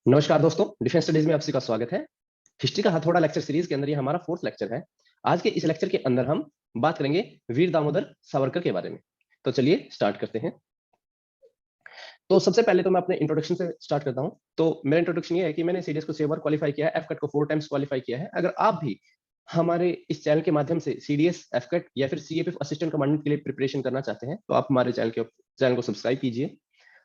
नमस्कार दोस्तों, defence studies में आप सभी का स्वागत है। हिस्ट्री का हथौड़ा लेक्चर सीरीज के अंदर ये हमारा 4th लेक्चर है। आज के इस लेक्चर के अंदर हम बात करेंगे वीर दामोदर सावरकर के बारे में। तो चलिए स्टार्ट करते हैं। तो सबसे पहले तो मैं अपने इंट्रोडक्शन से स्टार्ट करता हूं। तो मेरा इंट्रोडक्शन ये है कि मैंने सीडीएस को 6 बार क्वालिफाई किया है, एफकट को 4 टाइम्स क्वालिफाई किया है। अगर आप भी हमारे इस चैनल के माध्यम से सीडीएस, एफकट या फिर सीएपीएफ असिस्टेंट कमांडेंट के लिए प्रिपरेशन करना चाहते हैं तो आप हमारे चैनल को सब्सक्राइब कीजिए।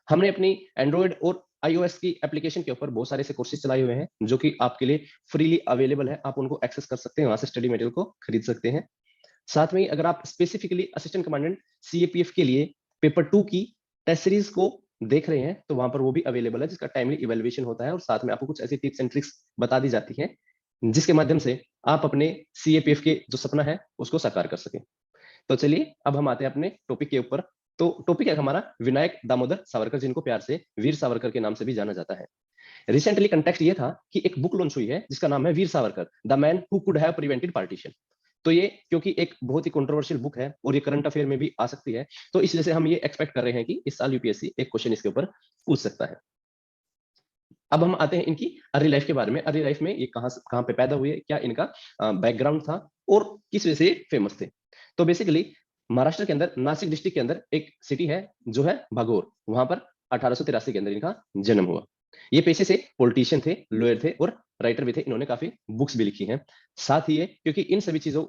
हमने अपनी एंड्रॉइड और आईओएस की एप्लीकेशन के ऊपर बहुत सारे ऐसे कोर्सेज चलाए हुए हैं जो कि आपके लिए फ्रीली अवेलेबल है। आप उनको एक्सेस कर सकते हैं, वहां से स्टडी मटेरियल को खरीद सकते हैं। साथ में ही अगर आप स्पेसिफिकली असिस्टेंट कमांडेंट सीएपीएफ के लिए पेपर 2 की टेस्ट सीरीज को देख रहे हैं तो वहां पर वो भी अवेलेबल है, जिसका टाइमली इवेल्युएशन होता है और साथ में आपको कुछ ऐसी टिप्स एंड ट्रिक्स बता दी जाती हैं जिसके माध्यम से आप अपने सीएपीएफ के जो सपना है उसको साकार कर सकें। तो चलिए अब हम आते हैं अपने टॉपिक के ऊपर। तो टॉपिक है हमारा विनायक दामोदर सावरकर, जिनको प्यार से वीर सावरकर के नाम से भी जाना जाता है। रिसेंटली कंटेक्स्ट ये था कि एक बुक लॉन्च हुई है जिसका नाम है Veer Savarkar, the man who could have prevented partition. तो ये क्योंकि एक बहुत ही कंट्रोवर्शियल बुक है और ये करंट अफेयर में भी आ सकती है, तो इस वजह से हम ये एक्सपेक्ट कर रहे हैं कि इस साल यूपीएससी एक क्वेश्चन इसके ऊपर पूछ सकता है। अब हम आते हैं इनकी अर्ली लाइफ के बारे में। अर्ली लाइफ में ये कहाँ पे पैदा हुए, क्या इनका बैकग्राउंड था और किस वजह से फेमस थे। तो बेसिकली महाराष्ट्र के अंदर नासिक डिस्ट्रिक्ट के अंदर एक सिटी है जो है भागोर, वहां पर 1883 के अंदर इनका जन्म हुआ। ये पेशे से पॉलिटिशियन थे, लॉयर थे और राइटर भी थे। इन्होंने काफी बुक्स भी लिखी हैं। साथ ही ये क्योंकि इन सभी चीजों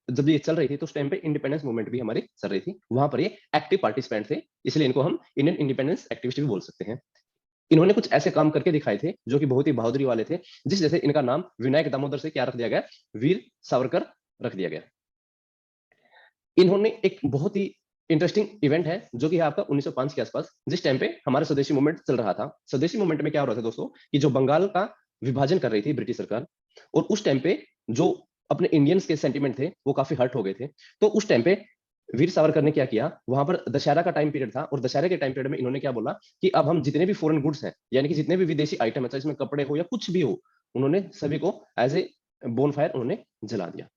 जब ये चल रही थी तो उस टाइम पे इंडिपेंडेंस मूवमेंट भी हमारी चल रही थी, वहां पर ये एक्टिव पार्टिसिपेंट थे, इसलिए इनको हम इंडियन इंडिपेंडेंस एक्टिविस्ट भी बोल सकते हैं। इन्होंने कुछ ऐसे काम करके दिखाए थे जो कि बहुत ही बहादुरी वाले थे, जिस जैसे इनका नाम विनायक दामोदर से क्या रख दिया गया, वीर सावरकर रख दिया गया। इन्होंने एक बहुत ही इंटरेस्टिंग इवेंट है जो कि है आपका 1905 के आसपास, जिस टाइम पे हमारा स्वदेशी मूवमेंट चल रहा था। स्वदेशी मूवमेंट में क्या हो रहा था दोस्तों कि जो बंगाल का विभाजन कर रही थी ब्रिटिश सरकार, और उस टाइम पे जो अपने इंडियंस के सेंटिमेंट थे वो काफी हर्ट हो गए थे। तो उस टाइम पे वीर सावरकर ने क्या किया, वहां पर दशहरा का टाइम पीरियड था और दशहरे के टाइम पीरियड में इन्होंने क्या बोला कि अब हम जितने भी फॉरेन गुड्स हैं, यानी कि जितने भी विदेशी आइटम है, चाहे इसमें कपड़े हो या कुछ भी हो, उन्होंने सभी को एज ए बोनफायर उन्होंने जला दिया।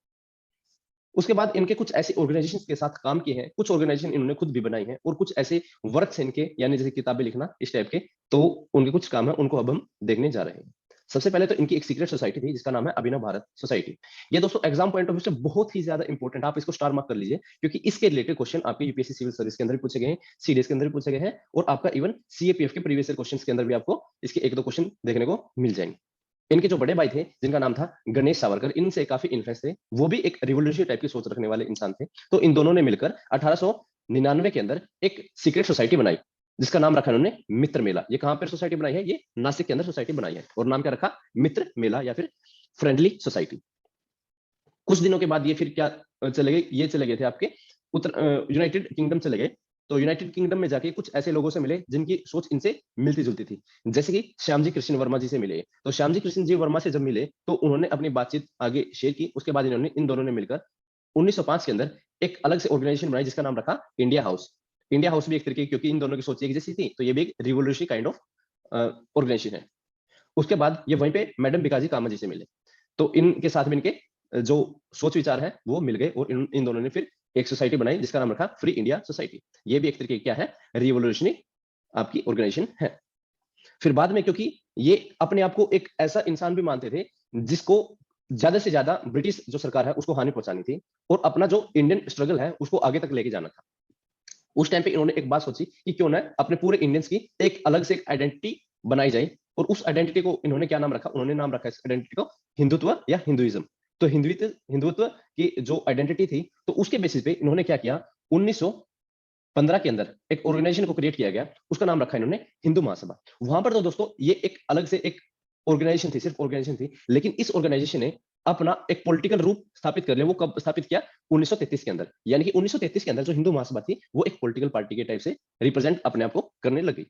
उसके बाद इनके कुछ ऐसे ऑर्गेनाइजेशन के साथ काम किए हैं, कुछ ऑर्गेनाइजेशन इन्होंने खुद भी बनाई हैं और कुछ ऐसे वर्क्स हैं इनके, यानी जैसे किताबें लिखना इस टाइप के। तो उनके कुछ काम है, उनको अब हम देखने जा रहे हैं। सबसे पहले तो इनकी एक सीक्रेट सोसाइटी थी जिसका नाम है अभिनव भारत सोसाइटी। ये दोस्तों एग्जाम पॉइंट ऑफ व्यू से बहुत ही ज्यादा इंपॉर्टेंट, आप इसको स्टार मार्क कर लीजिए, क्योंकि इसके रिलेटेड क्वेश्चन आपके यूपीएससी सिविल सर्विस के अंदर भी पूछे गए हैं, सीडीएस के अंदर भी पूछे गए हैं और आपका इवन सीएपीएफ के प्रीवियस क्वेश्चन के अंदर भी आपको इसके एक दो क्वेश्चन देखने को मिल जाएंगे। इनके जो बड़े भाई थे जिनका नाम था गणेश सावरकर, इनसे काफी इन्फ्लुएंस थे, वो भी एक रिवोल्यूशनरी टाइप की सोच रखने वाले इंसान थे। तो इन दोनों ने मिलकर 1899 के अंदर एक सीक्रेट सोसाइटी बनाई जिसका नाम रखा इन्होंने मित्र मेला। ये कहां पर सोसाइटी बनाई है, ये नासिक के अंदर सोसाइटी बनाई है और नाम क्या रखा, मित्र मेला या फिर फ्रेंडली सोसाइटी। कुछ दिनों के बाद ये फिर क्या चले गए, ये चले गए थे आपके उत्तर यूनाइटेड किंगडम चले गए। तो यूनाइटेड किंगडम में जाके कुछ ऐसे लोगों से मिले जिनकी सोच इनसे मिलती जुलती थी, जैसे कि श्यामजी कृष्ण वर्मा जी से मिले। तो श्यामजी कृष्ण जी वर्मा से जब मिले तो उन्होंने अपनी बातचीत आगे शेयर की। उसके बाद इन्होंने इन दोनों ने मिलकर 1905 के अंदर एक अलग से ऑर्गेनाइजेशन बनाई जिसका नाम रखा इंडिया हाउस। इंडिया हाउस भी एक तरीके, क्योंकि इन दोनों की सोच एक जैसी थी, तो ये भी एक रिवोल्यूशनरी काइंड ऑफ ऑर्गेनाइजेशन है। उसके बाद ये वहीं पे मैडम बिकाजी कामा जी से मिले, तो इनके साथ में इनके जो सोच विचार है वो मिल गए और इन दोनों ने फिर एक सोसाइटी बनाई जिसका नाम रखा फ्री इंडिया सोसाइटी। ये भी एक तरीके की क्या है, रिवोल्यूशनरी आपकी ऑर्गेनाइजेशन है। फिर बाद में क्योंकि ये अपने आप को एक ऐसा इंसान भी मानते थे जिसको ज्यादा से ज्यादा ब्रिटिश जो सरकार है उसको हानि पहुंचानी थी और अपना जो इंडियन स्ट्रगल है उसको आगे तक लेके जाना था। उस टाइम पे इन्होंने एक बात सोची कि क्यों ना अपने पूरे इंडियंस की एक अलग से एक आइडेंटिटी बनाई जाए, और उस आइडेंटिटी को इन्होंने क्या नाम रखा, उन्होंने नाम रखा इस आइडेंटिटी को हिंदुत्व या हिंदुइज्म। तो हिंदुत्व हिंदुत्व की जो आइडेंटिटी थी, तो उसके बेसिस पे इन्होंने क्या किया, 1915 के अंदर एक ऑर्गेनाइजेशन को क्रिएट किया गया, उसका नाम रखा इन्होंने हिंदू महासभा। वहां पर तो दोस्तों ये एक अलग से एक ऑर्गेनाइजेशन थी, सिर्फ ऑर्गेनाइजेशन थी, लेकिन इस ऑर्गेनाइजेशन ने अपना एक पॉलिटिकल रूप स्थापित कर लिया। वो कब स्थापित किया, 1933 के अंदर। यानी कि 1933 के अंदर जो हिंदू महासभा थी वो एक पॉलिटिकल पार्टी के टाइप से रिप्रेजेंट अपने आप को करने लगी।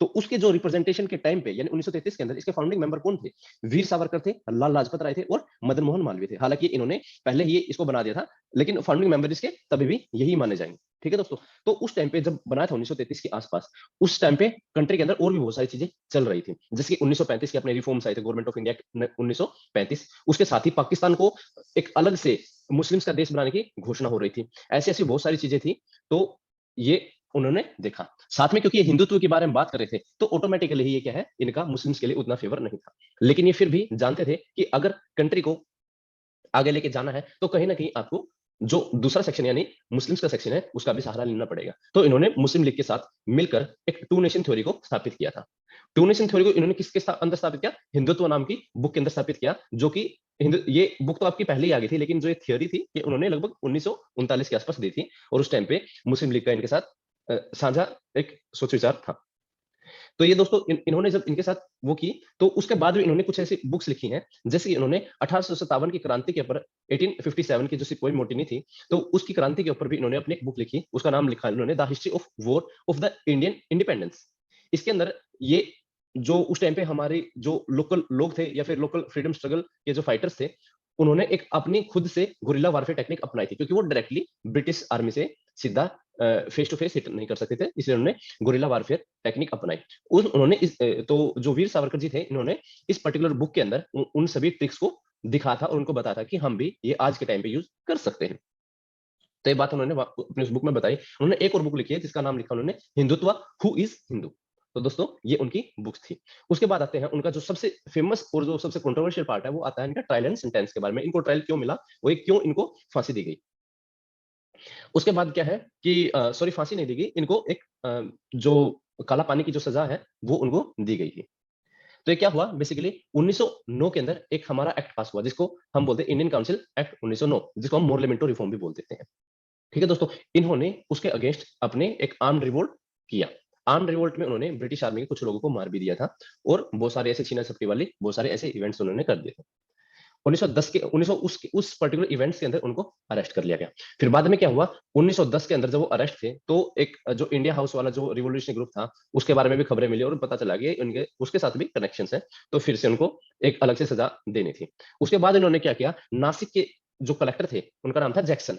तो उसके जो रिप्रेजेंटेशन के टाइम पे यानी 1933 के अंदर इसके फाउंडिंग मेंबर कौन थे, वीर सावरकर थे, लाल लाजपत राय थे और मदन मोहन मालवीय थे। हालांकि इन्होंने पहले ही इसको बना दिया था, लेकिन फाउंडिंग मेंबर इसके तभी भी यही माने जाएंगे। ठीक है दोस्तों। तो उस टाइम पे जब बनाया था 1933 के आसपास, उस टाइम पे कंट्री के अंदर और भी बहुत सारी चीजें चल रही थी, जैसे कि 1935 के अपने रिफॉर्म्स आए थे, गवर्नमेंट ऑफ इंडिया 1935। उसके साथ ही पाकिस्तान को एक अलग से मुस्लिम्स का देश बनाने की घोषणा हो रही थी। ऐसी ऐसी बहुत सारी चीजें थी। तो ये उन्होंने देखा। साथ में क्योंकि ये हिंदुत्व के बारे में बात कर रहे थे, तो ऑटोमेटिकली ही ये क्या है, इनका मुस्लिम्स के लिए उतना फेवर नहीं था। लेकिन ये फिर भी जानते थे कि अगर कंट्री को आगे लेके जाना है, तो कहीं न कहीं आपको जो दूसरा सेक्शन यानी मुस्लिम्स का सेक्शन है, उसका भी सहारा लेना पड़ेगा। तो इन्होंने मुस्लिम लीग के साथ मिलकर एक टू नेशन थ्योरी को स्थापित किया था। टू नेशन थ्योरी को इन्होंने किसके अंदर स्थापित किया? हिंदुत्व नाम की बुक के अंदर स्थापित किया, जो कि हिंदू ये बुक तो आपकी पहले ही आ गई थी, लेकिन जो ये थ्योरी थी, ये उन्होंने लगभग 1939 के आसपास दी थी और उस टाइम पे मुस्लिम लीग का इनके साथ साझा एक सोच विचार था। तो ये दोस्तों इन्होंने जब इनके साथ वो की, तो उसके बाद भी इन्होंने कुछ ऐसी बुक्स लिखी हैं, जैसे इन्होंने 1857 की क्रांति के ऊपर 1857 की जो सिपोई मोटिनी थी, तो उसकी क्रांति के ऊपर भी इन्होंने अपनी एक बुक लिखी, उसका नाम लिखा इन्होंने the history of war of the Indian independence. इसके अंदर ये जो उस टाइम पे हमारे जो लोकल लोग थे या फिर लोकल फ्रीडम स्ट्रगल के जो फाइटर्स थे, उन्होंने एक अपनी खुद से गुरिल्ला वारफेयर टेक्निक अपनाई थी, क्योंकि वो डायरेक्टली ब्रिटिश आर्मी से सीधा फेस टू फेस हिट नहीं कर सकते थे, इसलिए उन्होंने गुरिल्ला वारफेयर टेक्निक अपनाई। उन्होंने तो जो वीर सावरकर जी थे, इन्होंने इस पर्टिकुलर बुक के अंदर उन सभी ट्रिक्स को दिखा था और उनको बताया था कि हम भी ये आज के टाइम पे यूज कर सकते हैं। तो ये बात उन्होंने अपनी उस बुक में बताई। उन्होंने एक और बुक लिखी है जिसका नाम लिखा उन्होंने हिंदुत्व हु इज हिंदू। तो दोस्तों ये उनकी बुक्स थी। उसके बाद आते हैं उनका जो सबसे फेमस और जो सबसे कंट्रोवर्शियल पार्ट है, वो आता है इनका ट्रायल एंड सेंटेंस के बारे में। इनको ट्रायल क्यों मिला, वो क्यों इनको फांसी दी गई। उसके बाद क्या है कि सॉरी फांसी नहीं दी गई इनको, एक जो काला पानी की जो सजा है वो उनको दी गई थी। तो ये क्या हुआ बेसिकली 1909 के अंदर एक हमारा एक्ट पास हुआ, जिसको हम बोलते हैं इंडियन काउंसिल एक्ट 1909, जिसको हम मोरलेमेंटो रिफॉर्म भी बोल देते हैं। ठीक है दोस्तों, इन्होंने उसके अगेंस्ट अपने एक आर्म्ड रिवोल्ट किया। आर्म्ड रिवोल्ट में उन्होंने ब्रिटिश आर्मी के कुछ लोगों को मार भी दिया था और बहुत सारे ऐसे छीना झपटी वाले बहुत सारे ऐसे इवेंट्स उन्होंने कर दिए थे। 1910 के 1900 उस पर्टिकुलर इवेंट्स के अंदर उनको अरेस्ट कर लिया गया। फिर बाद में क्या हुआ, 1910 के अंदर जब वो अरेस्ट थे, तो एक जो इंडिया हाउस वाला जो रिवोल्यूशनरी ग्रुप था, उसके बारे में भी खबरें मिली और पता चला कि इनके उसके साथ भी कनेक्शंस हैं, तो फिर से उनको एक अलग से सजा देनी थी। उसके बाद इन्होंने क्या किया, नासिक के जो कलेक्टर थे, उनका नाम था जैक्सन।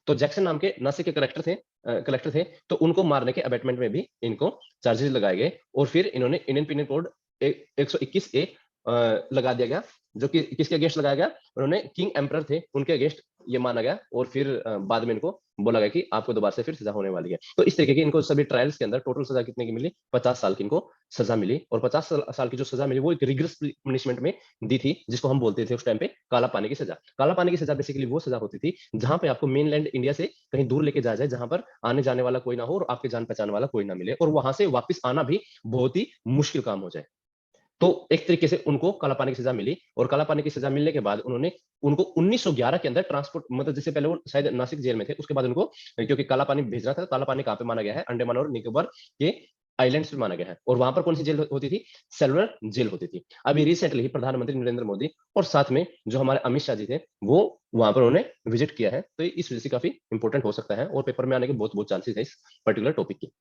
तो जैक्सन नाम के नासिक के कलेक्टर थे, तो उनको मारने के अबेटमेंट में भी इनको चार्जेस लगाए गए और फिर इन्होंने इंडियन पीनल कोड 121 ए लगा दिया गया, जो कि किसके अगेंस्ट लगाया गया, उन्होंने किंग एम्परर थे उनके अगेंस्ट ये माना गया और फिर बाद में इनको बोला गया कि आपको दोबारा से फिर सजा होने वाली है। तो इस तरीके की इनको सभी ट्रायल्स के अंदर टोटल सजा कितने की मिली, 50 साल की इनको सजा मिली। और 50 साल की जो सजा मिली वो एक रिग्रेस पनिशमेंट में दी थी, जिसको हम बोलते थे उस टाइम पे काला पानी की सजा। काला पानी की सजा बेसिकली वो सजा होती थी जहां पे आपको मेनलैंड इंडिया से कहीं दूर लेके जाया जाए, जहां पर आने जाने वाला कोई ना हो और आपके जान पहचान वाला कोई ना मिले, और वहां से वापस आना भी बहुत ही मुश्किल काम हो जाए। तो एक तरीके से उनको काला पानी की सजा मिली और काला पानी की सजा मिलने के बाद उन्होंने उनको 1911 के अंदर ट्रांसपोर्ट, मतलब जैसे पहले वो शायद नासिक जेल में थे, उसके बाद उनको क्योंकि काला पानी भेजना था, काला पानी कहाँ पे माना गया है, अंडमान और निकोबार के आइलैंड्स पे माना गया है। और वहां पर कौन सी जेल होती थी, सेलुलर जेल होती थी। अभी रिसेंटली ही प्रधानमंत्री नरेंद्र मोदी और साथ में जो हमारे अमित शाह जी थे, वो वहां पर उन्होंने विजिट किया है, तो इस वजह से काफी इंपॉर्टेंट हो सकता है और पेपर में आने के बहुत बहुत चांसेस है इस पर्टिकुलर टॉपिक की।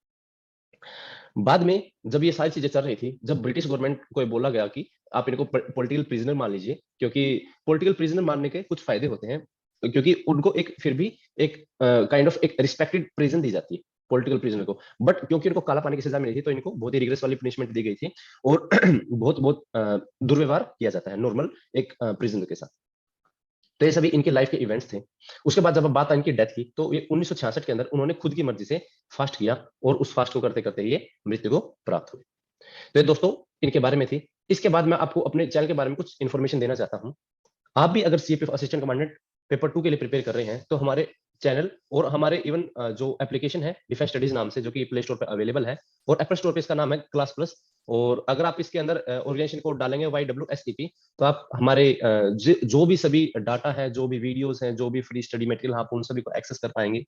बाद में जब ये सारी चीजें चल रही थी, जब ब्रिटिश गवर्नमेंट को ये बोला गया कि आप इनको पॉलिटिकल प्रिजनर मान लीजिए, क्योंकि पॉलिटिकल प्रिजनर मानने के कुछ फायदे होते हैं, क्योंकि उनको एक फिर भी एक काइंड ऑफ एक रिस्पेक्टेड प्रिजन दी जाती है पॉलिटिकल प्रिजनर को। बट क्योंकि इनको काला पानी की सजा मिली थी, तो इनको बहुत ही रिग्रेस वाली पनिशमेंट दी गई थी और बहुत बहुत दुर्व्यवहार किया जाता है नॉर्मल एक प्रिजनर के साथ। तो ये सभी इनके लाइफ के इवेंट्स थे। उसके बाद जब बात आई इनकी डेथ की, तो ये 1966 के अंदर उन्होंने खुद की मर्जी से फास्ट किया और उस फास्ट को करते करते ये मृत्यु को प्राप्त हुए। तो ये दोस्तों इनके बारे में थी। इसके बाद मैं आपको अपने चैनल के बारे में कुछ इन्फॉर्मेशन देना चाहता हूँ। आप भी अगर सीपीएफ असिस्टेंट कमांडेंट पेपर 2 के लिए प्रिपेयर कर रहे हैं, तो हमारे चैनल और हमारे इवन जो एप्लीकेशन है डिफेंस स्टडीज नाम से, जो कि प्ले स्टोर पे अवेलेबल है, और एप्पल स्टोर पे इसका नाम है क्लास प्लस। और अगर आप इसके अंदर ऑर्गेनाइजेशन कोड डालेंगे YWSEP, तो आप हमारे जो भी सभी डाटा है, जो भी वीडियोस हैं, जो भी फ्री स्टडी मटेरियल, आप उन सभी को एक्सेस कर पाएंगे।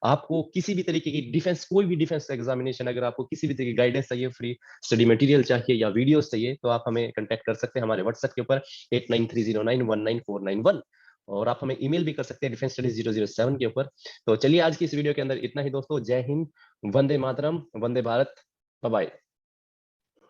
आपको किसी भी तरीके की डिफेंस, कोई भी डिफेंस एग्जामिनेशन, अगर आपको किसी भी तरीके की गाइडेंस चाहिए, फ्री स्टडी मटेरियल चाहिए या वीडियोस चाहिए, तो आप हमें कांटेक्ट कर सकते हैं हमारे व्हाट्सएप के ऊपर 8930919491। और आप हमें ईमेल भी कर सकते हैं defensestudies007 के ऊपर। तो चलिए आज की इस वीडियो के अंदर इतना ही दोस्तों। जय हिंद, वंदे मातरम, वंदे भारत, बाय बाय।